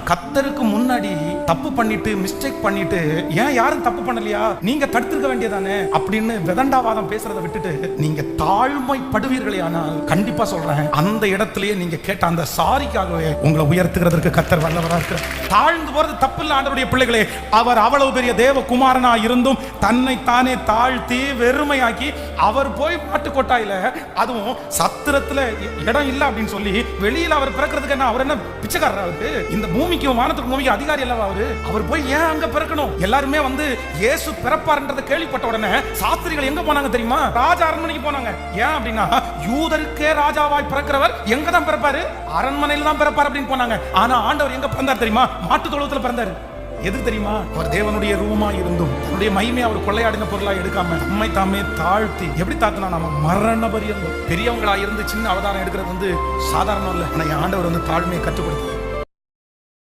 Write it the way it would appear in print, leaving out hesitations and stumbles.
கர்த்தருக்கு முன்னாடி தப்பு பண்ணிட்டு மிஸ்டேக் பண்ணிட்டு ஏன் யாரும் தப்பு பண்ணலையா, நீங்க தடுத்துக்க வேண்டியதானே அப்படின்னு விதண்டாவாதம் பேசுறதை விட்டுட்டு நீங்க தாழ்மைப்படுவீர்களே ஆனால் கண்டிப்பா சொல்றேன், அந்த இடத்திலேயே நீங்க கேட்ட அந்த சாரிக்காகவே உங்களை உயர்த்துகிறதற்கு கர்த்தர் வல்லவரா இருக்கிறார். தாழ்ந்து போறது தப்பு இல்ல ஆண்டவருடைய பிள்ளைகளே. அவர் அவ்வளவு பெரிய தேவ குமாரனா இருந்தும் தன்னை தானே தாழ்த்தி வெறுமையாக்கி அவர் போய் மாட்டு கொட்டாயில, அதுவும் சத்திரத்துல இடம் இல்ல அப்படின்னு சொல்லி வெளியில அவர் பிறக்கிறதுக்கு என்ன, அவர் என்ன பிச்சைக்காரர்? அவருக்கு இந்த பூமிக்கு வானத்துக்கு பூமிக்கு அதிகாரி அல்லவா அவரு? அவர் போய் ஏன் அங்க பிறக்கணும்? எல்லாருமே வந்து இயேசு பிறப்பார்ன்றதை கேள்விப்பட்ட உடனே சாஸ்திரிகள் எங்க போனாங்க தெரியுமா? ராஜா அரண்மனைக்கு போனாங்க. ஏன் அப்படின்னா யூதருக்கே ராஜாவாய் பிறக்கிறவர் எங்க தான் பிறப்பாரு? அரண்மனையில தான் பிறப்பார் அப்படின்னு போனாங்க. ஆனா ஆண்டவர் எங்க பிறந்தார் தெரியுமா? மாட்டு தொழுவத்துல பிறந்தாரு. எதுக்கு தெரியுமா? அவர் தேவனுடைய ரூபமா இருந்தும் தன்னுடைய மகிமையை அவர் கொள்ளையாடின பொருளா எடுக்காம நம்மை தாமே தாழ்த்தி, எப்படி தாத்தினா நம்ம மரண பரியந்தம். பெரியவங்களா இருந்து சின்ன அவதாரம் எடுக்கிறது வந்து சாதாரணம் இல்லை. ஆனா ஆண்டவர் வந்து தாழ்மையை கற்றுக் கொடுத்தார்.